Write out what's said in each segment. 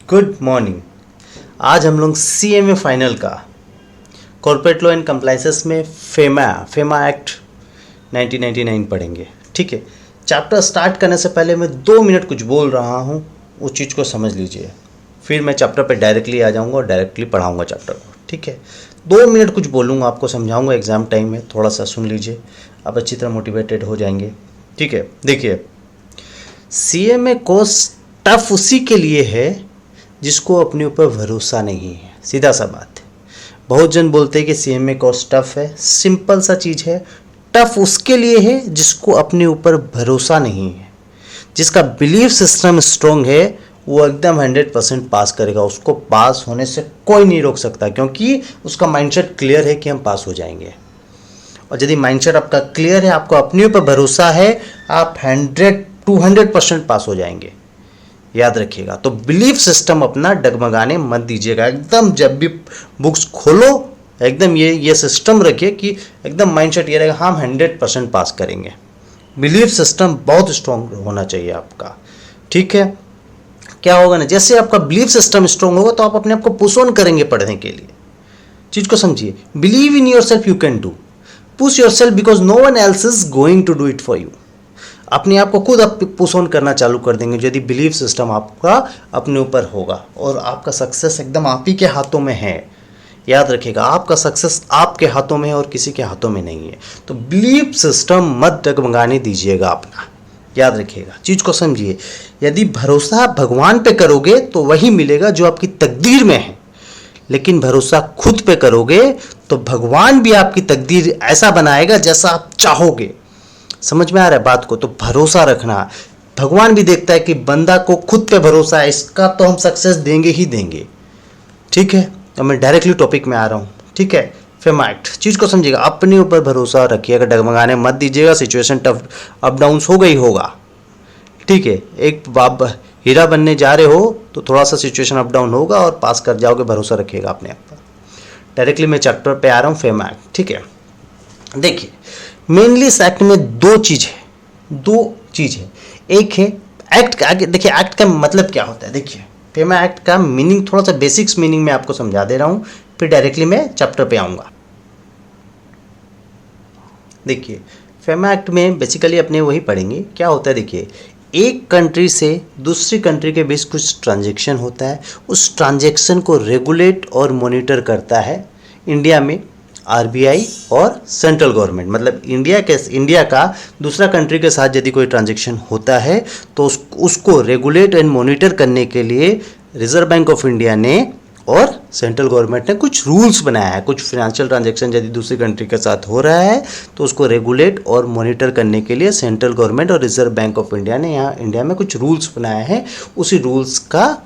Good morning. आज हम लोग CMA फाइनल का कॉर्पोरेट लॉ एंड कंप्लायंसेस में फेमा एक्ट 1999 पढ़ेंगे। ठीक है, चैप्टर स्टार्ट करने से पहले मैं 2 मिनट कुछ बोल रहा हूँ, उस चीज़ को समझ लीजिए। फिर मैं चैप्टर पे डायरेक्टली आ जाऊँगा और डायरेक्टली पढ़ाऊँगा चैप्टर को। ठीक है, 2 मिनट कुछ बोलूँगा, आपको समझाऊँगा। एग्ज़ाम टाइम में थोड़ा सा सुन लीजिए, आप अच्छी तरह मोटिवेटेड हो जाएंगे। ठीक है, देखिए CMA कोर्स टफ उसी के लिए है जिसको अपने ऊपर भरोसा नहीं है। सीधा सा बात है। बहुत जन बोलते हैं कि CMA कोर्स टफ है। सिंपल सा चीज़ है, टफ उसके लिए है जिसको अपने ऊपर भरोसा नहीं है, जिसका बिलीफ सिस्टम स्ट्रॉन्ग है, वो एकदम 100% पास करेगा। उसको पास होने से कोई नहीं रोक सकता, क्योंकि उसका माइंडसेट क्लियर है कि हम पास हो जाएंगे। और यदि माइंडसेट आपका क्लियर है, आपको अपने ऊपर भरोसा है, आप 100-200% पास हो जाएंगे। याद रखिएगा। तो बिलीफ सिस्टम अपना डगमगाने मत दीजिएगा। एकदम जब भी बुक्स खोलो, एकदम ये सिस्टम रखिए कि एकदम माइंडसेट ये रहेगा, हम 100% पास करेंगे। बिलीफ सिस्टम बहुत स्ट्रांग होना चाहिए आपका। ठीक है, क्या होगा ना, जैसे आपका बिलीफ सिस्टम स्ट्रांग होगा तो आप अपने आप को पुश ऑन करेंगे पढ़ने के लिए। चीज को समझिए, believe in yourself, you can do. Push yourself because no one else is going to do it for you. अपने आप को खुद आप पुश ऑन करना चालू कर देंगे यदि बिलीफ सिस्टम आपका अपने ऊपर होगा। और आपका सक्सेस एकदम आप ही के हाथों में है। याद रखिएगा, आपका सक्सेस आपके हाथों में है और किसी के हाथों में नहीं है। तो बिलीफ सिस्टम मत डगमगाने दीजिएगा अपना। याद रखिएगा, चीज़ को समझिए। यदि भरोसा भगवान पे करोगे तो वही मिलेगा जो आपकी तकदीर में है, लेकिन भरोसा खुद पे करोगे तो भगवान भी आपकी तकदीर ऐसा बनाएगा जैसा आप चाहोगे। समझ में आ रहा है बात को? तो भरोसा रखना। भगवान भी देखता है कि बंदा को खुद पे भरोसा है, इसका तो हम सक्सेस देंगे ही देंगे। ठीक है, तो मैं डायरेक्टली टॉपिक में आ रहा हूँ। ठीक है, फेमा एक्ट, चीज़ को समझिएगा, अपने ऊपर भरोसा रखिएगा, डगमगाने मत दीजिएगा। सिचुएशन टफ अप डाउन हो गई होगा। ठीक है, एक बाप हीरा बनने जा रहे हो तो थोड़ा सा सिचुएशन अप डाउन होगा और पास कर जाओगे। भरोसा रखिएगा अपने आप पर। डायरेक्टली मैं चैप्टर पे आ रहा हूँ, फेमा एक्ट। ठीक है, देखिए मेनली इस एक्ट में दो चीज है। एक है एक्ट का, आगे देखिए एक्ट का मतलब क्या होता है। देखिए फेमा एक्ट का मीनिंग, थोड़ा सा बेसिक्स मीनिंग में आपको समझा दे रहा हूं, फिर डायरेक्टली मैं चैप्टर पे आऊंगा। देखिए फेमा एक्ट में बेसिकली अपने वही पढ़ेंगे क्या होता है। देखिए, एक कंट्री से दूसरी कंट्री के बीच कुछ ट्रांजैक्शन होता है, उस ट्रांजैक्शन को रेगुलेट और मॉनिटर करता है इंडिया में RBI और सेंट्रल गवर्नमेंट। मतलब इंडिया का दूसरा कंट्री के साथ यदि कोई ट्रांजैक्शन होता है तो उसको रेगुलेट एंड मॉनिटर करने के लिए रिजर्व बैंक ऑफ इंडिया ने और सेंट्रल गवर्नमेंट ने कुछ रूल्स बनाया है। कुछ फाइनेंशियल ट्रांजैक्शन यदि दूसरी कंट्री के साथ हो रहा है तो उसको रेगुलेट और मॉनिटर करने के लिए सेंट्रल गवर्नमेंट और रिजर्व बैंक ऑफ इंडिया ने यहाँ इंडिया में कुछ रूल्स बनाए हैं। उसी रूल्स का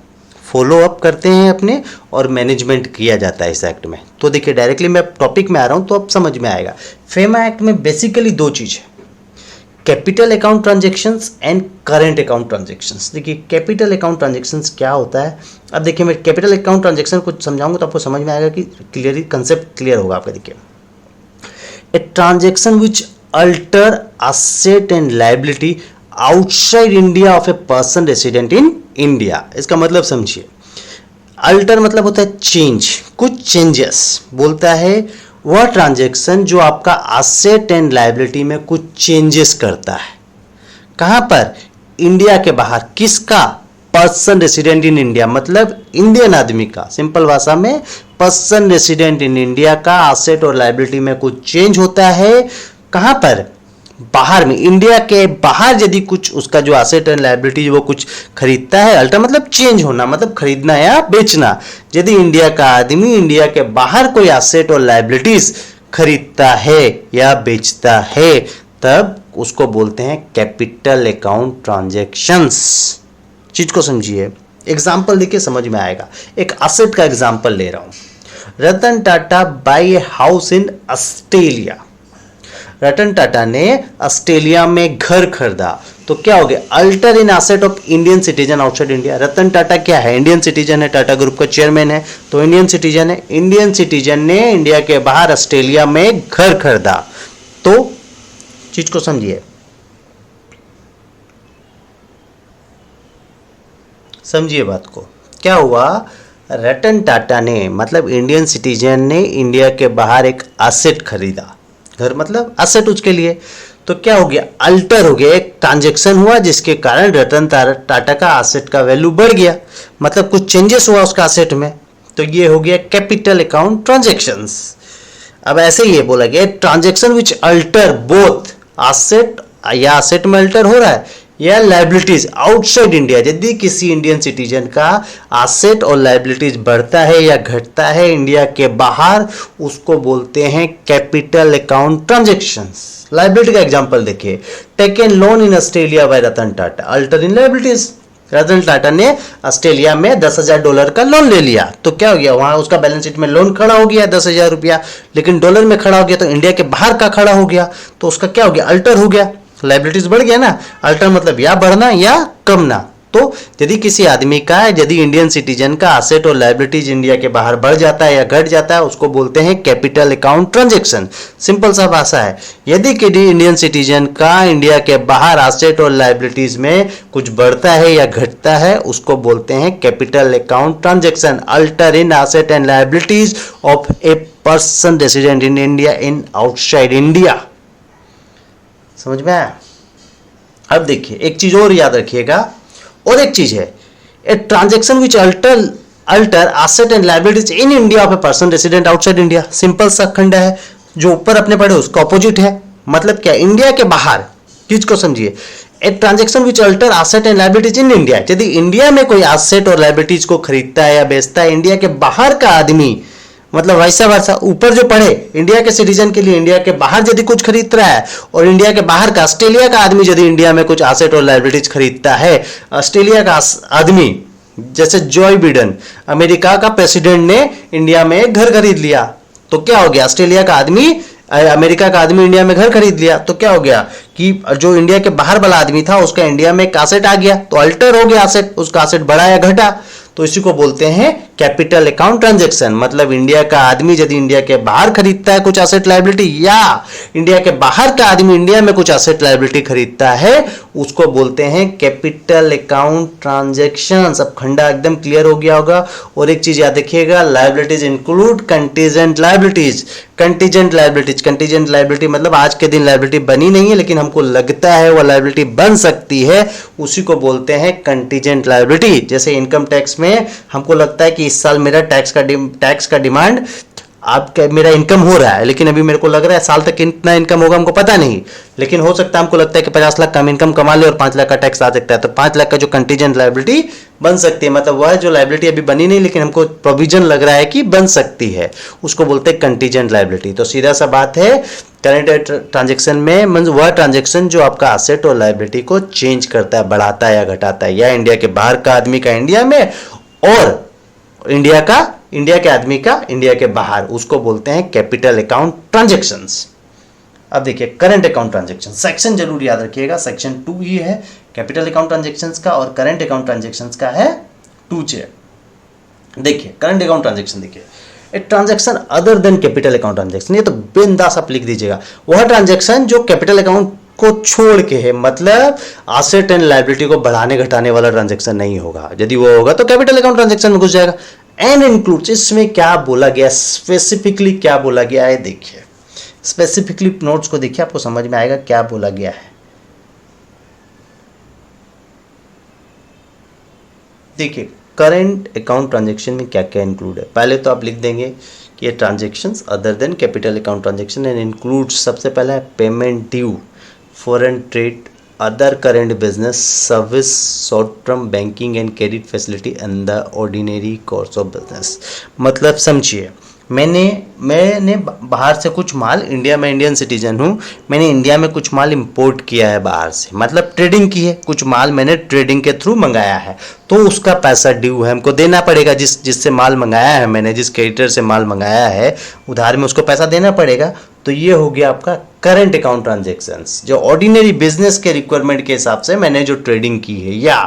फॉलो अप करते हैं अपने, और मैनेजमेंट किया जाता है इस एक्ट में। तो देखिए डायरेक्टली मैं टॉपिक में आ रहा हूं तो अब समझ में आएगा। फेमा एक्ट में बेसिकली 2 चीज है, capital account transactions and current account transactions. देखिए कैपिटल अकाउंट ट्रांजैक्शंस क्या होता है। अब देखिए मैं कैपिटल अकाउंट ट्रांजैक्शन कुछ समझाऊंगा तो आपको समझ में आएगा कि क्लियरली कंसेप्ट क्लियर होगा आपका। देखिए, a transaction which alter asset and liability outside India of A person resident in India. इसका मतलब समझिए, अल्टर मतलब होता है चेंज, कुछ चेंजेस बोलता है। वह ट्रांजैक्शन जो आपका एसेट एंड लायबिलिटी में कुछ चेंजेस करता है। कहां पर? इंडिया के बाहर। किसका? पर्सन रेसिडेंट इन इंडिया, मतलब इंडियन आदमी का। सिंपल भाषा में, पर्सन रेसिडेंट इन इंडिया का एसेट और लायबिलिटी में कुछ चेंज होता है। कहां पर? बाहर में। इंडिया के बाहर यदि कुछ उसका जो एसेट एंड लायबिलिटी वो कुछ खरीदता है, अल्टर मतलब चेंज होना, मतलब खरीदना या बेचना। यदि इंडिया का आदमी इंडिया के बाहर कोई एसेट और लायबिलिटीज खरीदता है या बेचता है, तब उसको बोलते हैं कैपिटल अकाउंट ट्रांजैक्शंस। चीज को समझिए, एग्जाम्पल देखिए समझ में आएगा। एक एसेट का एग्जाम्पल ले रहा हूं। Ratan Tata buy a house in Australia. Ratan Tata ने ऑस्ट्रेलिया में घर खरीदा, तो क्या हो गया? Alter in asset of Indian citizen outside India. Ratan Tata क्या है? इंडियन सिटीजन है, टाटा ग्रुप का चेयरमैन है, तो इंडियन सिटीजन है। इंडियन सिटीजन ने इंडिया के बाहर ऑस्ट्रेलिया में घर खरीदा। तो चीज को समझिए बात को। क्या हुआ, रतन टाटा ने मतलब इंडियन सिटीजन ने इंडिया के बाहर एक एसेट खरीदा, घर मतलब एसेट उसके लिए, तो क्या हो गया, अल्टर हो गया, एक ट्रांजेक्शन हुआ जिसके कारण रतन टाटा का एसेट का वैल्यू बढ़ गया, मतलब कुछ चेंजेस हुआ उसका एसेट में, तो ये हो गया कैपिटल अकाउंट ट्रांजेक्शंस। अब ऐसे ही ये बोला गया transaction which alter both asset, या एसेट में अल्टर हो रहा है या लाइबिलिटीज आउटसाइड इंडिया, यदि किसी इंडियन सिटीजन का एसेट और लाइबिलिटीज बढ़ता है या घटता है इंडिया के बाहर, उसको बोलते हैं कैपिटल अकाउंट ट्रांजेक्शंस। लाइबिलिटी का एग्जांपल देखिए, taken loan in Australia by Ratan Tata, alter in liabilities. Ratan Tata ने ऑस्ट्रेलिया में $10,000 का लोन ले लिया, तो क्या हो गया, वहां उसका बैलेंस शीट में लोन खड़ा हो गया 10,000 रुपया, लेकिन डॉलर में खड़ा हो गया, तो इंडिया के बाहर का खड़ा हो गया, तो उसका क्या हो गया, अल्टर हो गया, लाइबिलिटीज बढ़ गया ना। अल्टर मतलब या बढ़ना या कमना। तो यदि किसी आदमी का, यदि इंडियन सिटीजन का एसेट और लाइबिलिटीज इंडिया के बाहर बढ़ जाता है या घट जाता है, उसको बोलते हैं कैपिटल अकाउंट ट्रांजैक्शन। सिंपल सा भाषा है, यदि किसी इंडियन सिटीजन का इंडिया के बाहर एसेट और लाइबिलिटीज में कुछ बढ़ता है या घटता है, उसको बोलते हैं capital account transaction. Alter in asset and liabilities of A person resident in India in outside India. समझ में आया? अब देखिए एक चीज और याद रखिएगा, और एक चीज है, a transaction which alter asset and liabilities in India of A person resident outside India. Simple सा खंड है, जो ऊपर अपने पढ़े उसका ऑपोजिट है। मतलब क्या, इंडिया के बाहर, चीज को समझिए, a transaction which alter asset and liabilities in India, यदि इंडिया में कोई एसेट और लायबिलिटीज को खरीदता है या बेचता है, इंडिया के बाहर का आदमी, मतलब वैसा वैसा ऊपर जो पढ़े, इंडिया के सिटीजन के लिए इंडिया के बाहर यदि कुछ खरीद रहा है, और इंडिया के बाहर का ऑस्ट्रेलिया का आदमी यदि इंडिया में कुछ एसेट और लायबिलिटीज खरीदता है, ऑस्ट्रेलिया का आदमी जैसे जॉय बिडेन, अमेरिका का प्रेसिडेंट ने इंडिया में एक घर खरीद लिया, तो क्या हो गया, ऑस्ट्रेलिया का आदमी, अमेरिका का आदमी इंडिया में घर खरीद लिया, तो क्या हो गया कि जो इंडिया के बाहर वाला आदमी था उसका इंडिया में एक एसेट आ गया, तो अल्टर हो गया एसेट, उसका एसेट बढ़ा या घटा, तो इसी को बोलते हैं कैपिटल अकाउंट ट्रांजैक्शन। मतलब इंडिया का आदमी यदि इंडिया के बाहर खरीदता है कुछ एसेट लायबिलिटी, या इंडिया के बाहर का आदमी इंडिया में कुछ एसेट लायबिलिटी खरीदता है, उसको बोलते हैं कैपिटल अकाउंट ट्रांजैक्शन। अब खंडा एकदम क्लियर हो गया होगा। और एक चीज याद रखिएगा, liabilities include contingent liabilities. Contingent liability मतलब आज के दिन लायबिलिटी बनी नहीं है लेकिन हमको लगता है वो लायबिलिटी बन सकती है, उसी को बोलते हैं कंटीजेंट लायबिलिटी। जैसे इनकम टैक्स में हमको लगता है कि इस साल मेरा टैक्स का डिमांड, आपका मेरा इनकम हो रहा है, लेकिन अभी मेरे को लग रहा है साल तक कितना इनकम होगा हमको पता नहीं, लेकिन हो सकता है हमको लगता है कि 50 लाख कम इनकम कमा ले और 5 लाख का टैक्स आ सकता है, तो 5 लाख का जो कंटीजेंट लायबिलिटी बन सकती है, मतलब वह जो लायबिलिटी अभी बनी नहीं लेकिन हमको प्रोविजन लग रहा है कि बन सकती है, उसको बोलते हैं कंटीजेंट लायबिलिटी। तो सीधा सा बात है, करंट ट्रांजेक्शन में वह ट्रांजेक्शन जो आपका एसेट और लायबिलिटी को चेंज करता है, बढ़ाता है या घटाता है, या इंडिया के बाहर का आदमी का इंडिया में और इंडिया के आदमी का इंडिया के बाहर, उसको बोलते हैं कैपिटल अकाउंट ट्रांजैक्शंस। अब देखिए करंट अकाउंट ट्रांजैक्शन, सेक्शन जरूर याद रखिएगा, सेक्शन 2 ही है कैपिटल अकाउंट ट्रांजैक्शंस का, और करंट अकाउंट ट्रांजैक्शंस का है 2J। देखिए करंट अकाउंट ट्रांजैक्शन, देखिए a transaction other than capital account transaction, ये तो बिंदास आप लिख दीजिएगा, वह ट्रांजैक्शन जो कैपिटल अकाउंट को छोड़ के है, मतलब एसेट एंड लायबिलिटी को बढ़ाने घटाने वाला ट्रांजैक्शन नहीं होगा, यदि वो होगा तो कैपिटल अकाउंट ट्रांजैक्शन में घुस जाएगा। एंड इंक्लूड्स, इसमें क्या बोला गया, स्पेसिफिकली क्या बोला गया है, देखिए स्पेसिफिकली नोट्स को देखिए, आपको समझ में आएगा क्या बोला गया है। देखिए करंट अकाउंट ट्रांजैक्शन में क्या क्या इंक्लूड है, पहले तो आप लिख देंगे कि ये transactions other than capital account transaction and includes, सबसे पहला है payment due, foreign trade, other current business, service, short-term banking and credit facility and the ordinary course of business। मतलब समझिए, मैंने बाहर से कुछ माल, इंडिया में इंडियन सिटीजन हूँ, मैंने इंडिया में कुछ माल इंपोर्ट किया है बाहर से, मतलब ट्रेडिंग की है, कुछ माल मैंने ट्रेडिंग के थ्रू मंगाया है, तो उसका पैसा ड्यू है, हमको देना पड़ेगा, जिससे माल मंगाया है मैंने, जिस क्रेडिटर से माल मंगाया है उधार में, उसको पैसा देना पड़ेगा। तो ये हो गया आपका करंट अकाउंट ट्रांजैक्शंस, जो ऑर्डिनरी बिजनेस के रिक्वायरमेंट के हिसाब से मैंने जो ट्रेडिंग की है, या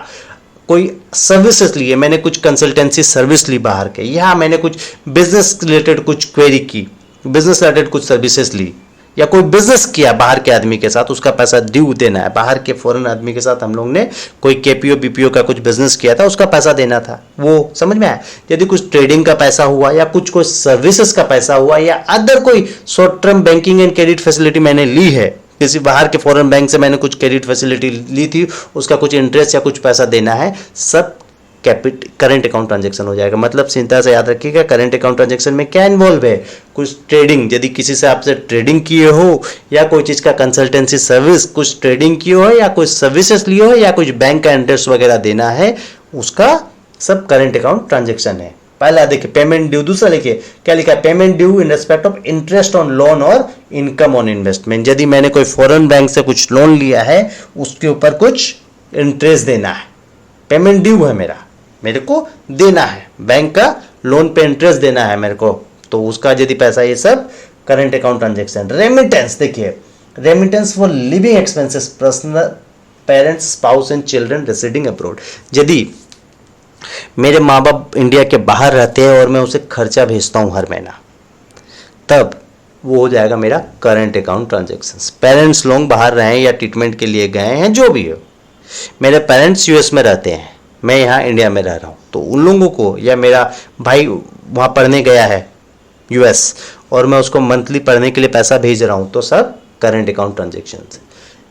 कोई सर्विसेज ली है, मैंने कुछ कंसल्टेंसी सर्विस ली बाहर के, या मैंने कुछ बिजनेस रिलेटेड कुछ क्वेरी की, बिजनेस रिलेटेड कुछ सर्विसेज ली, या कोई बिजनेस किया बाहर के आदमी के साथ, उसका पैसा ड्यू देना है। बाहर के फॉरेन आदमी के साथ हम लोग ने कोई केपीओ बीपीओ का कुछ बिजनेस किया था, उसका पैसा देना था, वो समझ में आया। यदि कुछ ट्रेडिंग का पैसा हुआ या कुछ सर्विसेज का पैसा हुआ या अदर कोई short term banking and credit facility मैंने ली है, किसी बाहर के फॉरेन बैंक से मैंने कुछ क्रेडिट फैसिलिटी ली थी, उसका कुछ इंटरेस्ट या कुछ पैसा देना है, सब करेंट अकाउंट ट्रांजैक्शन हो जाएगा। मतलब चिंता से याद रखिएगा, करेंट अकाउंट ट्रांजैक्शन में क्या इन्वॉल्व है, कुछ ट्रेडिंग, यदि किसी से आपसे ट्रेडिंग किए हो या कोई चीज़ का कंसल्टेंसी सर्विस, कुछ ट्रेडिंग किए हो या कुछ सर्विसेज लिए हो या कुछ बैंक का इंटरेस्ट वगैरह देना है, उसका सब करेंट अकाउंट ट्रांजैक्शन है। पहला देखिए पेमेंट ड्यू, दूसरा लिखिए क्या लिखा है, payment due in respect of interest on loan और इनकम ऑन इन्वेस्टमेंट। यदि मैंने कोई फॉरेन बैंक से कुछ लोन लिया है, उसके ऊपर कुछ इंटरेस्ट देना है, पेमेंट ड्यू है मेरे को देना है, बैंक का लोन पे इंटरेस्ट देना है मेरे को, तो उसका यदि पैसा, ये सब करंट अकाउंट ट्रांजैक्शन। रेमिटेंस देखिए, remittance for living expenses, personal parents spouse and children residing abroad. यदि मेरे माँ बाप इंडिया के बाहर रहते हैं और मैं उसे खर्चा भेजता हूँ हर महीना, तब वो हो जाएगा मेरा करंट अकाउंट ट्रांजैक्शन। पेरेंट्स लोग बाहर रहे हैं या ट्रीटमेंट के लिए गए हैं, जो भी हो, मेरे पेरेंट्स यूएस में रहते हैं, मैं यहाँ इंडिया में रह रहा हूँ, तो उन लोगों को, या मेरा भाई वहाँ पढ़ने गया है यूएस और मैं उसको मंथली पढ़ने के लिए पैसा भेज रहा हूँ, तो सब करंट अकाउंट ट्रांजैक्शन।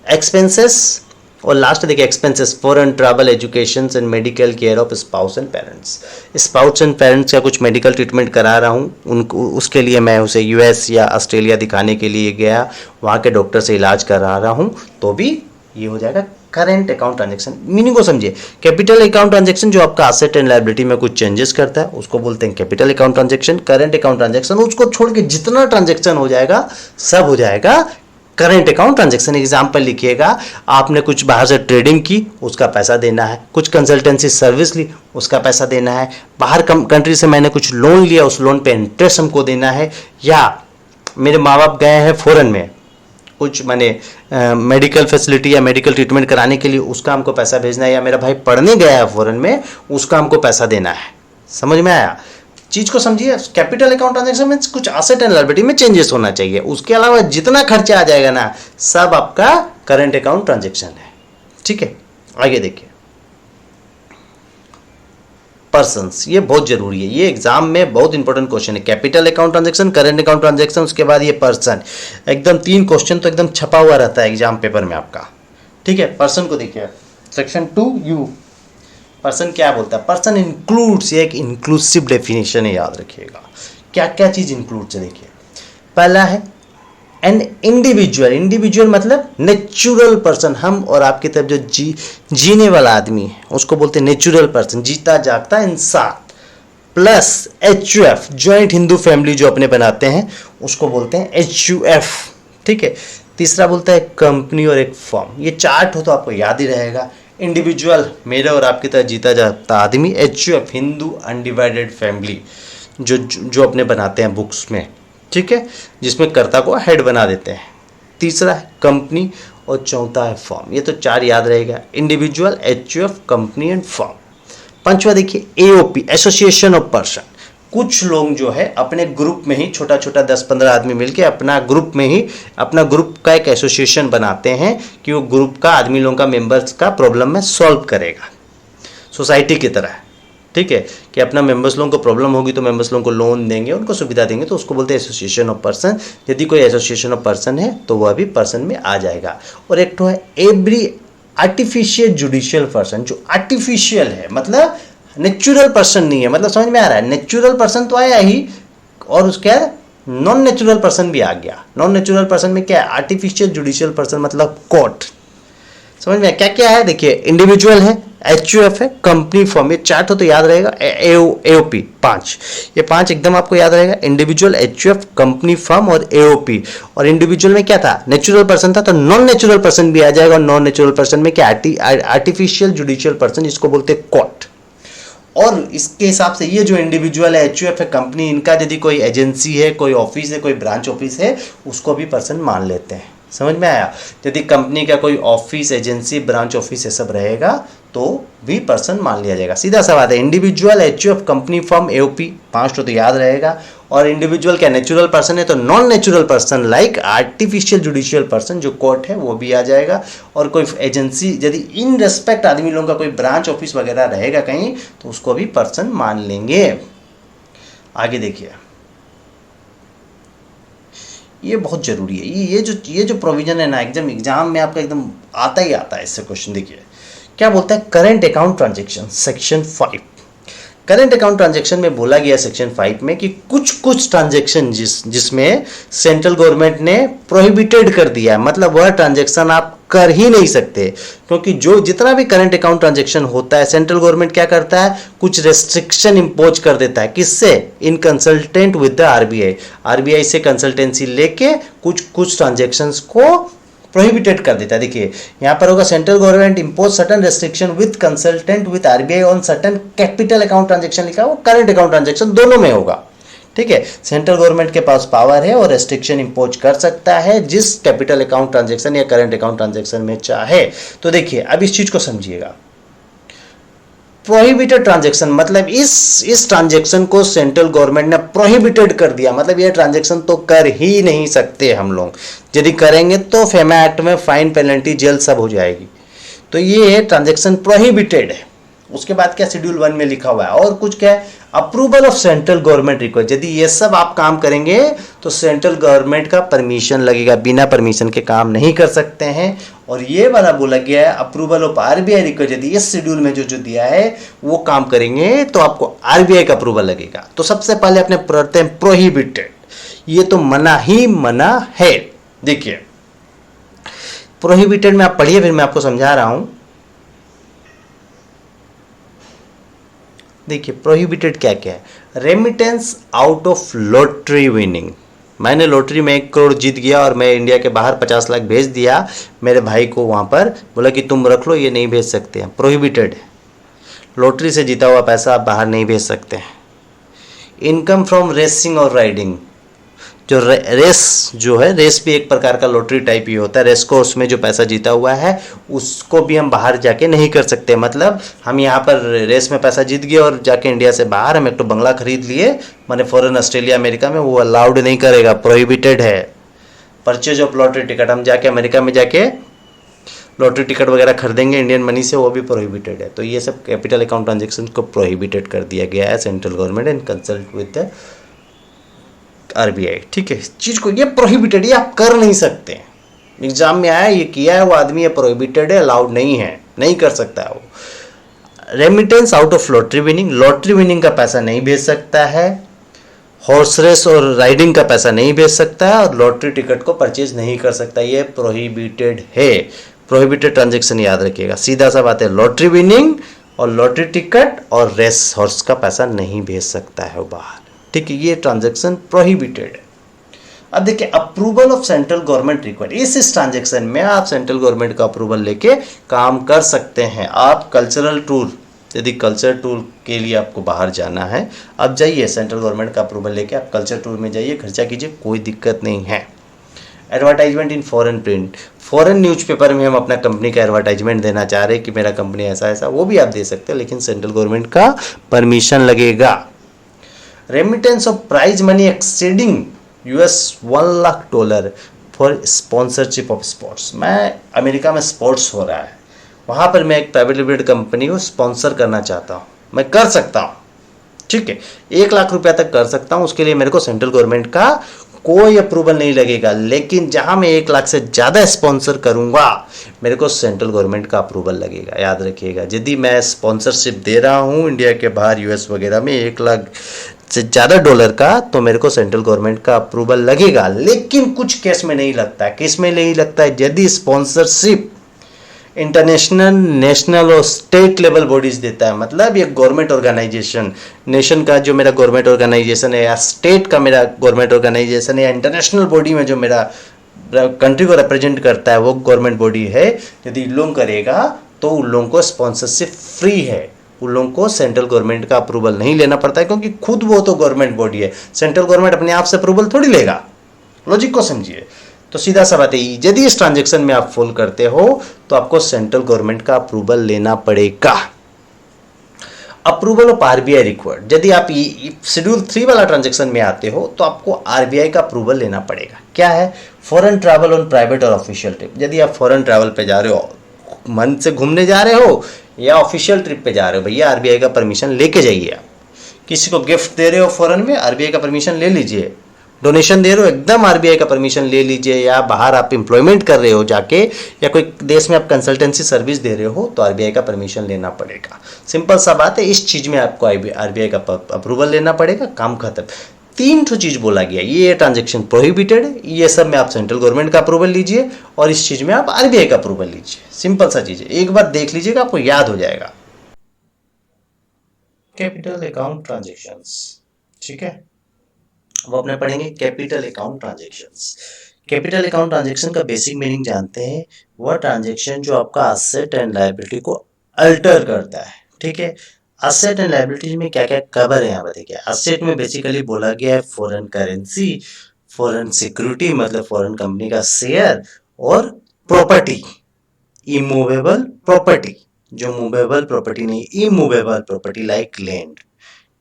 एक्सपेंसेस, और लास्ट देखिए expenses, foreign travel, education and medical care of spouse and parents. Spouse and parents का कुछ मेडिकल ट्रीटमेंट करा रहा हूँ उनको, उसके लिए मैं उसे यूएस या ऑस्ट्रेलिया दिखाने के लिए गया, वहाँ के डॉक्टर से इलाज करा रहा हूँ, तो भी ये हो जाएगा करेंट अकाउंट ट्रांजैक्शन। मीनिंग को समझिए, कैपिटल अकाउंट ट्रांजैक्शन जो आपका एसेट एंड लायबिलिटी में कुछ चेंजेस करता है, उसको बोलते हैं capital account transaction. Current account transaction, उसको छोड़ के जितना ट्रांजैक्शन हो जाएगा सब हो जाएगा करेंट अकाउंट ट्रांजैक्शन। एग्जांपल लिखिएगा, आपने कुछ बाहर से ट्रेडिंग की, उसका पैसा देना है, कुछ कंसल्टेंसी सर्विस ली, उसका पैसा देना है, बाहर कंट्री से मैंने कुछ लोन लिया, उस लोन पे इंटरेस्ट हमको देना है, या मेरे माँ बाप गए हैं फॉरेन में कुछ माने मेडिकल फैसिलिटी या मेडिकल ट्रीटमेंट कराने के लिए, उसका हमको पैसा भेजना है, या मेरा भाई पढ़ने गया है फॉरेन में, उसका हमको पैसा देना है। समझ में आया? चीज को समझिए, कैपिटल अकाउंट ट्रांजैक्शन में कुछ एसेट एंड लायबिलिटी में चेंजेस होना चाहिए, उसके अलावा जितना खर्चा आ जाएगा ना, सब आपका करंट अकाउंट ट्रांजैक्शन है। ठीक है, आगे देखिए पर्सन्स, ये बहुत जरूरी है, ये एग्जाम में बहुत इंपॉर्टेंट क्वेश्चन है। Capital account transaction, current account transaction, उसके बाद ये पर्सन, एकदम 3 क्वेश्चन तो एकदम छपा हुआ रहता है एग्जाम पेपर में आपका। ठीक है, पर्सन को देखिए, सेक्शन 2U, पर्सन क्या बोलता है? पर्सन इंक्लूड्स, ये एक इंक्लूसिव डेफिनेशन है, याद रखिएगा। क्या क्या चीज इंक्लूड्स है देखिए। पहला है एन इंडिविजुअल, इंडिविजुअल मतलब नेचुरल पर्सन, हम और आपकी तरफ जो जीने वाला आदमी है उसको बोलते हैं नेचुरल पर्सन, जीता जागता इंसान। Plus HUF, joint Hindu family जो अपने बनाते हैं उसको बोलते हैं HUF। ठीक है, तीसरा बोलता है कंपनी और एक फॉर्म। ये चार्ट हो तो आपको याद ही रहेगा। इंडिविजुअल, मेरे और आपकी तरह जीता जागता आदमी। HUF, हिंदू अनडिवाइडेड फैमिली, जो अपने बनाते हैं बुक्स में। ठीक है, जिसमें कर्ता को हेड बना देते हैं। तीसरा है कंपनी और चौथा है फॉर्म। ये तो 4 याद रहेगा, individual, HUF, company and form. पांचवा देखिए AOP, एसोसिएशन ऑफ पर्सन। कुछ लोग जो है अपने ग्रुप में ही, छोटा छोटा 10-15 आदमी मिलके अपना ग्रुप में ही, अपना ग्रुप का एक एसोसिएशन बनाते हैं कि वो ग्रुप का आदमी लोगों का मेंबर्स का प्रॉब्लम में सॉल्व करेगा, सोसाइटी की तरह। ठीक है, कि अपना मेंबर्स लोगों को प्रॉब्लम होगी तो मेंबर्स लोगों को लोन देंगे, उनको सुविधा देंगे, तो उसको बोलते हैं एसोसिएशन ऑफ पर्सन। यदि कोई एसोसिएशन ऑफ पर्सन है तो वह भी पर्सन में आ जाएगा। और एक तो है एवरी आर्टिफिशियल जुडिशियल पर्सन, जो आर्टिफिशियल है मतलब नेचुरल पर्सन नहीं है। मतलब समझ में आ रहा है, नेचुरल पर्सन तो आया ही, और उसके बाद नॉन नेचुरल पर्सन भी आ गया। नॉन नेचुरल पर्सन में क्या है? आर्टिफिशियल जुडिशियल पर्सन मतलब कोर्ट। समझ में क्या क्या है? देखिए इंडिविजुअल है, HUF है, कंपनी फॉर्म, ये चार्ट हो तो याद रहेगा। AOP 5, ये 5 एकदम आपको याद रहेगा। इंडिविजुअल, HUF, कंपनी फॉर्म और AOP। और इंडिविजुअल में क्या था? नेचुरल पर्सन था, तो नॉन नेचुरल पर्सन भी आ जाएगा। और नॉन नेचुरल पर्सन में क्या? आर्टिफिशियल जुडिशियल पर्सन, जिसको बोलते हैं कोर्ट। और इसके हिसाब से ये जो इंडिविजुअल है, HUF है, कंपनी, इनका यदि कोई एजेंसी है, कोई ऑफिस है, कोई ब्रांच ऑफिस है, उसको भी पर्सन मान लेते हैं। समझ में आया? यदि कंपनी का कोई ऑफिस, एजेंसी, ब्रांच ऑफिस ये सब रहेगा तो भी पर्सन मान लिया जाएगा। सीधा सा बात है। Individual, HUF, company, firm, AOP, 5 तो याद रहेगा। और इंडिविजुअल क्या नेचुरल पर्सन है, तो non natural person like artificial judicial person जो कोर्ट है वो भी आ जाएगा। और कोई एजेंसी, यदि इन रेस्पेक्ट आदमी लोगों का कोई ब्रांच ऑफिस वगैरह रहेगा कहीं तो उसको भी पर्सन मान लेंगे। आगे देखिए, ये बहुत जरूरी है। ये जो प्रोविजन है ना, एग्जाम में आपका एकदम आता ही आता है इससे क्वेश्चन। देखिए क्या बोलता है, current account transaction, section 5। Current account transaction में बोला गया सेक्शन 5 में कि कुछ ट्रांजैक्शन जिसमें सेंट्रल गवर्नमेंट ने प्रोहिबिटेड कर दिया है, मतलब वह ट्रांजैक्शन आप कर ही नहीं सकते। क्योंकि जितना भी करंट अकाउंट ट्रांजैक्शन होता है, सेंट्रल गवर्नमेंट क्या करता है, कुछ रेस्ट्रिक्शन इंपोज कर देता है। किससे? In consultant with the RBI. RBI से कंसल्टेंसी लेके कुछ ट्रांजैक्शंस को प्रोहिबिटेड कर देता है। देखिए यहाँ पर होगा, central government impose certain restriction with consultant with RBI on certain capital account transaction, लिखा वो करंट अकाउंट ट्रांजैक्शन दोनों में होगा। ठीक है, सेंट्रल गवर्नमेंट के पास पावर है और रेस्ट्रिक्शन इंपोज कर सकता है जिस कैपिटल अकाउंट ट्रांजैक्शन या करंट अकाउंट ट्रांजैक्शन में चाहे। तो देखिए अब इस चीज को समझिएगा, प्रोहिबिटेड ट्रांजैक्शन मतलब इस ट्रांजैक्शन को सेंट्रल गवर्नमेंट ने प्रोहिबिटेड कर दिया, मतलब ये ट्रांजैक्शन तो कर ही नहीं सकते हम लोग। यदि करेंगे तो फेमा एक्ट में फाइन, पेनल्टी, जेल सब हो जाएगी। तो ये ट्रांजैक्शन प्रोहिबिटेड है। उसके बाद क्या शेड्यूल 1 में लिखा हुआ है, और कुछ क्या है, approval of central government request. यदि ये सब आप काम करेंगे तो सेंट्रल गवर्नमेंट का परमिशन लगेगा, बिना परमिशन के काम नहीं कर सकते हैं। और ये वाला बोला गया है अप्रूवल ऑफ आरबीआई रिक्वेस्ट, यदि इस शेड्यूल में जो दिया है वो काम करेंगे तो आपको आरबीआई का अप्रूवल लगेगा। तो सबसे पहले अपने पढ़ते हैं प्रोहिबिटेड, ये तो मना ही मना है। देखिए प्रोहिबिटेड में आप पढ़िए, फिर मैं आपको समझा रहा हूं। देखिए प्रोहिबिटेड क्या क्या है, remittance out of lottery winning. मैंने लॉटरी में 1 करोड़ जीत गया और मैं इंडिया के बाहर 50 लाख भेज दिया मेरे भाई को, वहाँ पर बोला कि तुम रख लो, ये नहीं भेज सकते हैं, प्रोहिबिटेड है। लॉटरी से जीता हुआ पैसा आप बाहर नहीं भेज सकते हैं। इनकम फ्रॉम रेसिंग और राइडिंग, जो रेस जो है, रेस भी एक प्रकार का लॉटरी टाइप ही होता है। रेस कोर्स में जो पैसा जीता हुआ है उसको भी हम बाहर जाके नहीं कर सकते। मतलब हम यहाँ पर रेस में पैसा जीत गए और जाके इंडिया से बाहर हम एक तो बंगला खरीद लिए, माने फॉरेन, ऑस्ट्रेलिया, अमेरिका में, वो अलाउड नहीं करेगा, प्रोहिबिटेड है। परचेज ऑफ लॉटरी टिकट, हम जाके अमेरिका में जाके लॉटरी टिकट वगैरह खरीदेंगे इंडियन मनी से, वो भी प्रोहिबिटेड है। तो ये सब कैपिटल अकाउंट ट्रांजेक्शन को प्रोहिबिटेड कर दिया गया है central government and consult with the RBI. ठीक है, चीज को ये प्रोहिबिटेड, ये आप कर नहीं सकते। एग्जाम में आया, ये किया है वो आदमी, ये प्रोहिबिटेड है, अलाउड नहीं है, नहीं कर सकता है वो। Remittance out of lottery winning, lottery winning का पैसा नहीं भेज सकता है। हॉर्स रेस और राइडिंग का पैसा नहीं भेज सकता है, और लॉटरी टिकट को परचेज नहीं कर सकता, ये प्रोहिबिटेड है। प्रोहिबिटेड ट्रांजेक्शन याद रखिएगा, सीधा सा बात है, लॉटरी विनिंग और लॉटरी टिकट और रेस हॉर्स का पैसा नहीं भेज सकता है वो बाहर। ठीक है, ये ट्रांजैक्शन प्रोहिबिटेड है। अब देखिए approval of central government required, इस ट्रांजैक्शन में आप सेंट्रल गवर्नमेंट का अप्रूवल लेके काम कर सकते हैं। आप कल्चरल टूर, यदि कल्चर टूर के लिए आपको बाहर जाना है, अब जाइए सेंट्रल गवर्नमेंट का अप्रूवल लेके आप कल्चर टूर में जाइए, खर्चा कीजिए, कोई दिक्कत नहीं है। Advertisement in foreign print, foreign newspaper में हम अपना कंपनी का एडवर्टाइजमेंट देना चाह रहे हैं कि मेरा कंपनी ऐसा ऐसा, वो भी आप दे सकते हैं, लेकिन सेंट्रल गवर्नमेंट का परमिशन लगेगा। Remittance of prize money exceeding $1 lakh for sponsorship of sports. मैं अमेरिका में स्पोर्ट्स हो रहा है, वहाँ पर मैं एक प्राइवेट लिमिटेड कंपनी को स्पॉन्सर करना चाहता हूँ, मैं कर सकता हूँ। ठीक है, 1 लाख रुपया तक कर सकता हूँ, उसके लिए मेरे को सेंट्रल गवर्नमेंट का कोई अप्रूवल नहीं लगेगा। लेकिन जहाँ मैं 1 लाख से ज़्यादा स्पॉन्सर करूँगा मेरे को सेंट्रल गवर्नमेंट का अप्रूवल लगेगा। याद रखिएगा, यदि मैं स्पॉन्सरशिप दे रहा हूँ इंडिया के बाहर, यूएस वगैरह में, 1 लाख से ज़्यादा डॉलर का, तो मेरे को सेंट्रल गवर्नमेंट का अप्रूवल लगेगा। लेकिन कुछ केस में नहीं लगता है। किस में नहीं लगता है? यदि स्पॉन्सरशिप इंटरनेशनल, नेशनल और स्टेट लेवल बॉडीज देता है, मतलब ये गवर्नमेंट ऑर्गेनाइजेशन, नेशन का जो मेरा गवर्नमेंट ऑर्गेनाइजेशन है, या स्टेट का मेरा गवर्नमेंट ऑर्गेनाइजेशन है, या इंटरनेशनल बॉडी में जो मेरा कंट्री को रिप्रेजेंट करता है वो गवर्नमेंट बॉडी है, यदि लोग करेगा तो उन लोगों को स्पॉन्सरशिप फ्री है। उन लोगों को सेंट्रल गवर्नमेंट का अप्रूवल नहीं लेना पड़ता है, क्योंकि खुद वो तो गवर्नमेंट बॉडी है। सेंट्रल गवर्नमेंट अपने आप से अप्रूवल थोड़ी लेगा, लॉजिक को समझिए। तो सीधा सा बात है, यदि इस ट्रांजेक्शन में आप फुल करते हो तो आपको सेंट्रल गवर्नमेंट का अप्रूवल लेना पड़ेगा। Approval of RBI required. यदि आप शेड्यूल 3 वाला ट्रांजेक्शन में आते हो तो आपको आरबीआई का अप्रूवल लेना पड़ेगा। क्या है? फॉरेन ट्रैवल ऑन प्राइवेट और ऑफिशियल ट्रिप। यदि आप फॉरेन ट्रैवल पे जा रहे हो, मन से घूमने जा रहे हो या ऑफिशियल ट्रिप पे जा रहे हो, भैया आरबीआई का परमिशन लेके जाइए। आप किसी को गिफ्ट दे रहे हो फॉरेन में, आरबीआई का परमिशन ले लीजिए। डोनेशन दे रहे हो, एकदम आरबीआई का परमिशन ले लीजिए। या बाहर आप एम्प्लॉयमेंट कर रहे हो जाके, या कोई देश में आप कंसल्टेंसी सर्विस दे रहे हो, तो आरबीआई का परमिशन लेना पड़ेगा। सिंपल सा बात है, इस चीज में आपको आरबीआई का अप्रूवल लेना पड़ेगा, काम खत्म। 3 ठो चीज बोला गया, ये ट्रांजेक्शन प्रोहिबिटेड है, ये सब में आप सेंट्रल गवर्नमेंट का अप्रूवल लीजिए, और इस चीज में आप आरबीआई का अप्रूवल लीजिए। सिंपल सा चीज है, एक बार देख लीजिएगा, आपको याद हो जाएगा। कैपिटल अकाउंट ट्रांजेक्शंस, ठीक है, वो अपने पढ़ेंगे capital account transactions. Capital account transaction का बेसिक मीनिंग जानते हैं, वह ट्रांजेक्शन जो आपका असेट एंड लायबिलिटी को अल्टर करता है, ठीक है। असेट एंड लायबिलिटी में क्या क्या कवर है यहाँ पर देखिए। असेट में बेसिकली बोला गया है फॉरेन करेंसी, फॉरेन सिक्योरिटी मतलब फॉरेन कंपनी का शेयर, और प्रॉपर्टी, इमूवेबल प्रॉपर्टी, जो मूवेबल प्रॉपर्टी नहीं, इमूवेबल प्रॉपर्टी लाइक लैंड,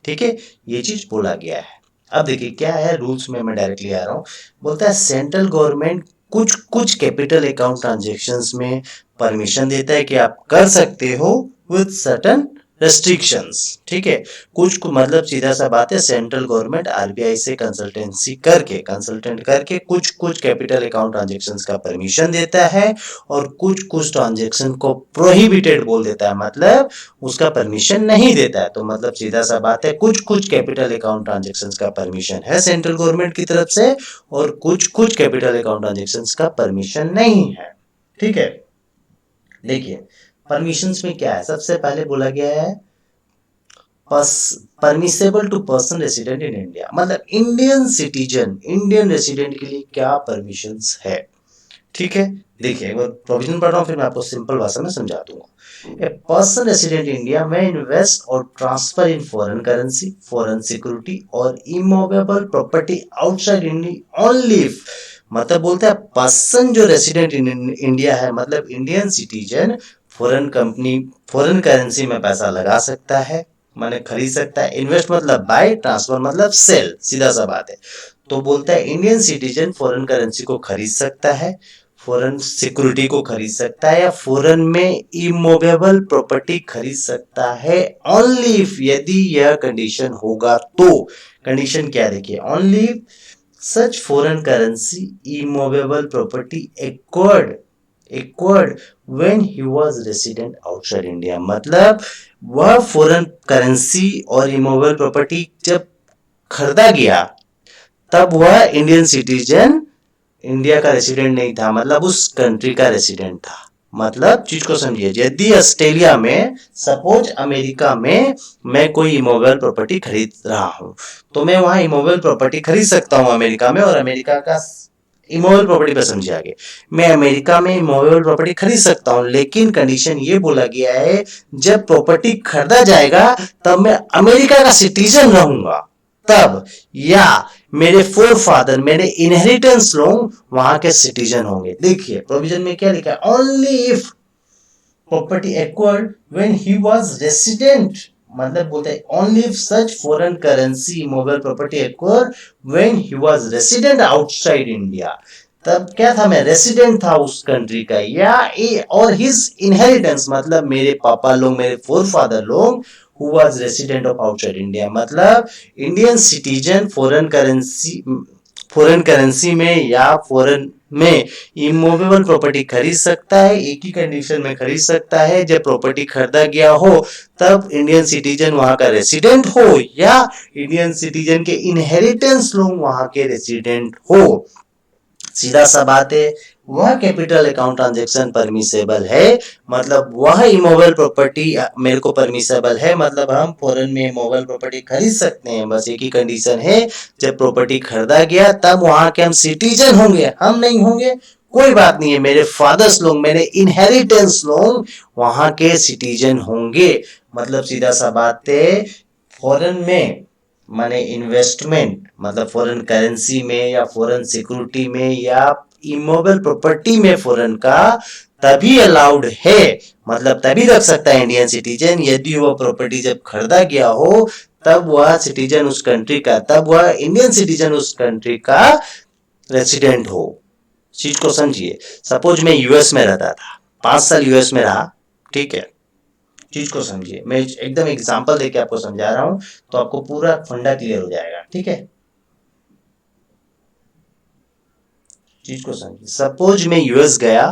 ठीक है, ये चीज बोला गया है। अब देखिए क्या है रूल्स में, मैं डायरेक्टली आ रहा हूँ। बोलता है सेंट्रल गवर्नमेंट कुछ कुछ कैपिटल अकाउंट ट्रांजेक्शंस में परमिशन देता है कि आप कर सकते हो विद सर्टेन रेस्ट्रिक्शंस, ठीक है। कुछ को मतलब सीधा सा बात है, सेंट्रल गवर्नमेंट आरबीआई से कंसल्टेंट करके कुछ कुछ कैपिटल अकाउंट ट्रांजेक्शंस का परमिशन देता है, और कुछ कुछ ट्रांजेक्शन को प्रोहिबिटेड बोल देता है, मतलब उसका परमिशन नहीं देता है। तो मतलब सीधा सा बात है, कुछ कुछ कैपिटल अकाउंट ट्रांजेक्शंस का परमिशन है सेंट्रल गवर्नमेंट की तरफ से, और कुछ कुछ कैपिटल अकाउंट ट्रांजेक्शंस का परमिशन नहीं है, ठीक है। देखिए परमिशंस में क्या है, सबसे पहले बोला गया है permissible to person resident in India, मतलब इंडियन सिटीजन, इंडियन रेसिडेंट के लिए क्या परमिशंस है, ठीक है। देखिए एक बार प्रोविजन पढ़ रहा हूँ, फिर मैं आपको सिंपल भाषा में समझा दूंगा। ए पर्सन रेसिडेंट इंडिया में इन्वेस्ट और transfer in foreign currency, foreign security और immovable property outside India only, मतलब बोलते हैं पर्सन जो रेसिडेंट इन इंडिया है, मतलब Indian citizen foreign company, foreign currency में पैसा लगा सकता है, माने खरीद सकता है। इन्वेस्ट मतलब बाय, ट्रांसफर मतलब सेल, सीधा सा बात है। तो बोलता है इंडियन सिटीजन फॉरेन करेंसी को खरीद सकता है, फॉरेन सिक्योरिटी को खरीद सकता है, या फॉरेन में इमूवेबल प्रॉपर्टी खरीद सकता है, ओनली इफ, यदि यह कंडीशन होगा तो। कंडीशन क्या देखिए, only such foreign currency immovable property acquired when he was resident outside India, मतलब वह फॉरेन करेंसी और इमूवेबल प्रॉपर्टी जब खरीदा गया तब वह इंडियन सिटीजन, इंडिया का रेसिडेंट नहीं था, मतलब उस कंट्री का रेसिडेंट था। मतलब चीज को समझिए, यदि ऑस्ट्रेलिया में, सपोज अमेरिका में मैं कोई इमूवेबल प्रॉपर्टी खरीद रहा हूं, तो मैं वहां इमूवेबल प्रॉपर्टी खरीद सकता हूं अमेरिका में, और अमेरिका का इमूवेबल प्रॉपर्टी पर समझिए आगे, मैं अमेरिका में इमूवेबल प्रॉपर्टी खरीद सकता हूं, लेकिन कंडीशन ये बोला गया है जब प्रॉपर्टी खरीदा जाएगा तब मैं अमेरिका का सिटीजन रहूंगा तब, या मेरे फोर फादर, मेरे इनहेरिटेंस लोग वहां के सिटीजन होंगे। देखिए प्रोविजन में क्या लिखा है, only if property acquired when he was resident, मतलब बोलते हैं only if such foreign currency immovable property acquired when he was resident outside India, तब क्या था, मैं रेसिडेंट था उस कंट्री का, या और हिज इनहेरिटेंस मतलब मेरे पापा लोग, मेरे फोर फादर लोग who was resident of outside India, मतलब इंडियन सिटीजन फॉरेन करेंसी में या फॉरेन में इमूवेबल प्रॉपर्टी खरीद सकता है, एक ही कंडीशन में खरीद सकता है, जब प्रॉपर्टी खरीदा गया हो तब इंडियन सिटीजन वहां का रेसिडेंट हो, या इंडियन सिटीजन के इनहेरिटेंस लोग वहां के रेसिडेंट हो। सीधा सा बात है, वह कैपिटल अकाउंट ट्रांजैक्शन परमिसेबल है, मतलब वह इमूवेबल प्रॉपर्टी मेरे को परमिसेबल है, मतलब हम फॉरेन में इमूवेबल प्रॉपर्टी खरीद सकते हैं, बस एक ही कंडीशन है, जब प्रॉपर्टी खरीदा गया तब वहां के हम सिटीजन होंगे, हम नहीं होंगे कोई बात नहीं है, मेरे फादर्स लोग, मेरे इनहेरिटेंस लोग वहां के सिटीजन होंगे। मतलब सीधा सा बात है, फॉरेन में माने इन्वेस्टमेंट, मतलब फॉरेन करेंसी में या फॉरेन सिक्योरिटी में या इमोबल प्रॉपर्टी में फॉरेन का तभी अलाउड है, मतलब तभी रख सकता है इंडियन सिटीजन यदि वो प्रॉपर्टी जब खरीदा गया हो तब वह सिटीजन उस कंट्री का, तब वह इंडियन सिटीजन उस कंट्री का रेसिडेंट हो। चीज को समझिए। सपोज मैं यूएस में रहता था, 5 साल यूएस में रहा, ठीक है। चीज को समझिए, मैं एकदम एग्जांपल देके आपको समझा रहा हूं तो आपको पूरा फंडा क्लियर हो जाएगा, ठीक है। चीज को समझिए, सपोज मैं यूएस गया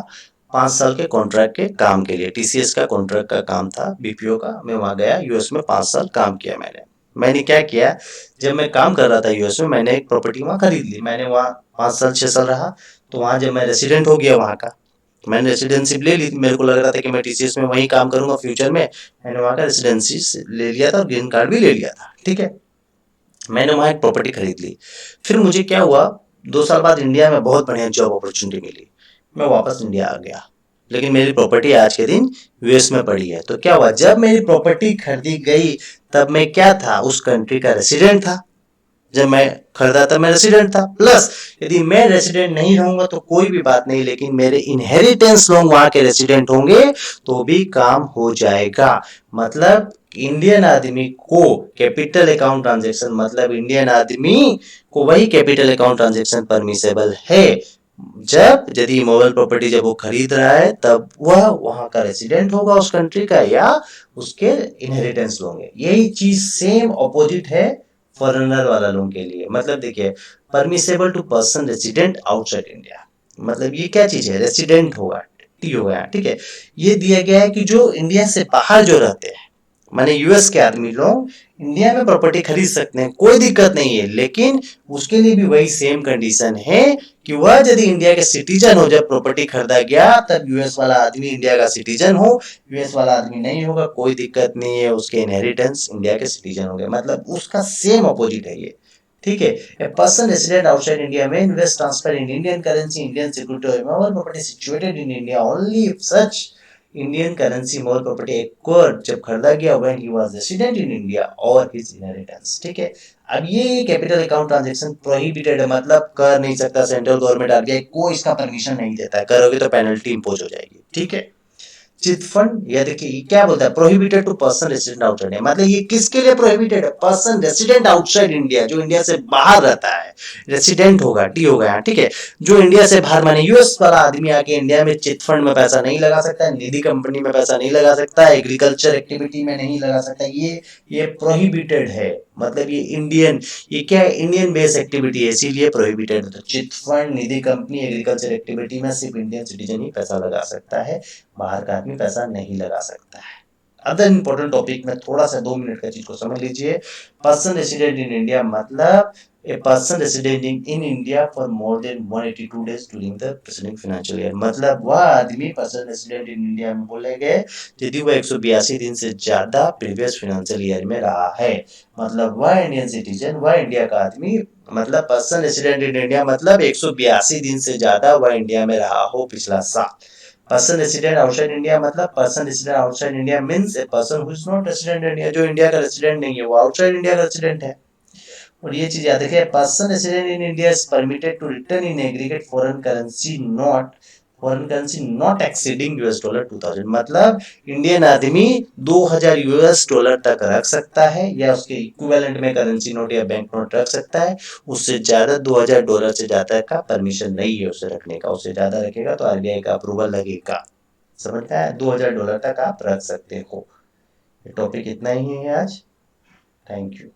5 साल के कॉन्ट्रैक्ट के काम के लिए, टीसीएस का कॉन्ट्रैक्ट का काम था, बीपीओ का। मैं वहां गया, यूएस में 5 साल काम किया मैंने। मैंने क्या किया, जब मैं काम कर रहा था यूएस में, मैंने एक प्रॉपर्टी वहां खरीद ली। मैंने वहां 5 साल 6 साल रहा, तो वहां जब मैं रेसिडेंट हो गया वहां का, मैंने रेसिडेंसिप ले ली। मेरे को लग रहा था कि मैं टीसीएस में वहीं काम करूंगा फ्यूचर में। मैंने वहां का रेसिडेंसी ले लिया था और ग्रीन कार्ड भी ले लिया था, ठीक है। मैंने वहां एक प्रॉपर्टी खरीद ली। फिर मुझे क्या हुआ, 2 साल बाद इंडिया में बहुत बढ़िया जॉब अपॉर्चुनिटी मिली। मैं वापस इंडिया आ गया, लेकिन मेरी प्रॉपर्टी आज के दिन यूएस में पड़ी है। तो क्या हुआ, जब मेरी प्रॉपर्टी खरीदी गई तब मैं क्या था, उस कंट्री का रेसिडेंट था। जब मैं खरीदा था मैं रेसिडेंट था। प्लस यदि मैं रेसिडेंट नहीं रहूंगा तो कोई भी बात नहीं, लेकिन मेरे इनहेरिटेंस लोग वहां के रेसिडेंट होंगे तो भी काम हो जाएगा। मतलब इंडियन आदमी को कैपिटल अकाउंट ट्रांजेक्शन, मतलब इंडियन आदमी को वही कैपिटल अकाउंट ट्रांजेक्शन परमिसेबल है जब, यदि इमोबल प्रॉपर्टी जब वो खरीद रहा है तब वह वहां का रेसिडेंट होगा उस कंट्री का, या उसके इनहेरिटेंस होंगे। यही चीज सेम ऑपोजिट है फॉरेनर वाला लोगों के लिए। मतलब देखिए, permissible to person resident outside India, मतलब ये क्या चीज है, रेसिडेंट होगा, टी हो गया, ठीक है। ये दिया गया है कि जो इंडिया से बाहर जो रहते हैं, माने यूएस के आदमी लोग इंडिया में प्रॉपर्टी खरीद सकते हैं, कोई दिक्कत नहीं है। लेकिन उसके लिए भी वही सेम कंडीशन है कि वह यदि इंडिया के सिटीजन हो, जब प्रॉपर्टी खरीदा गया तब यूएस वाला आदमी इंडिया का सिटीजन हो। यूएस वाला आदमी नहीं होगा, कोई दिक्कत नहीं है, उसके इनहेरिटेंस इंडिया के सिटीजन हो गए। मतलब उसका सेम अपोजिट है ये, ठीक है। A person resident outside India में invest transfer in Indian currency, Indian security और property situated in India only if such Indian currency more property acquired, जब खरीदा गया when he was resident in India और हिज इनहेरिटेंस, ठीक है। अब ये कैपिटल अकाउंट ट्रांजैक्शन प्रोहिबिटेड है, मतलब कर नहीं सकता सेंट्रल गवर्नमेंट, आरबीआई कोई इसका परमिशन नहीं देता है। करोगे तो पेनल्टी इंपोज हो जाएगी, ठीक है। चिट फंड, या देखिए ये क्या बोलता है, prohibited to person resident outside India, मतलब ये किसके लिए प्रोहिबिटेड है, पर्सन रेसिडेंट आउटसाइड इंडिया, जो इंडिया से बाहर रहता है, रेसिडेंट होगा, टी होगा यहाँ, ठीक है। जो इंडिया से बाहर, माने यूएस वाला आदमी आके इंडिया में चिट फंड में पैसा नहीं लगा सकता है, निधि कंपनी में पैसा नहीं लगा सकता है, एग्रीकल्चर एक्टिविटी में नहीं लगा सकता, ये प्रोहिबिटेड है। मतलब ये इंडियन, ये क्या है, इंडियन बेस एक्टिविटी है, इसीलिए प्रोहिबिटेड है। तो चिट फंड, निधि कंपनी, एग्रीकल्चर एक्टिविटी में सिर्फ इंडियन सिटीजन ही पैसा लगा सकता है, बाहर का आदमी पैसा नहीं लगा सकता है। अदर इंपॉर्टेंट टॉपिक में थोड़ा सा 2 मिनट का चीज को समझ लीजिए। पर्सन रेसिडेंट इन इंडिया, मतलब ए person resident in India for more than 182 days during the president financial year, मतलब वह आदमी पर्सन रेसिडेंट इन इंडिया में बोले गए यदि वह 182 दिन से ज्यादा प्रीवियस फाइनेंशियल ईयर में रहा है। मतलब वह इंडियन सिटीजन, वह इंडिया का आदमी, मतलब पर्सन रेसिडेंट इन इंडिया मतलब 182 दिन से ज्यादा वह इंडिया में रहा हो पिछला साल। पर्सन रेसिडेंट आउटसाइड इंडिया, मतलब person resident outside India means a person who is not resident India, जो इंडिया का रेसिडेंट नहीं है वो आउटसाइड इंडिया का रेसिडेंट है। और ये चीज याद रखिए, person resident in India is permitted to return in aggregate foreign currency not exceeding US dollar 2000, मतलब इंडियन आदमी 2000 यूएस डॉलर तक रख सकता है, या उसके इक्विवेलेंट में करेंसी नोट या बैंक नोट रख सकता है। उससे ज्यादा 2000 डॉलर से ज्यादा का परमिशन नहीं है उसे रखने का। उससे ज्यादा रखेगा तो आरबीआई का अप्रूवल लगेगा। समझ में आया, 2000 डॉलर तक आप रख सकते हो। टॉपिक इतना ही है आज। Thank you.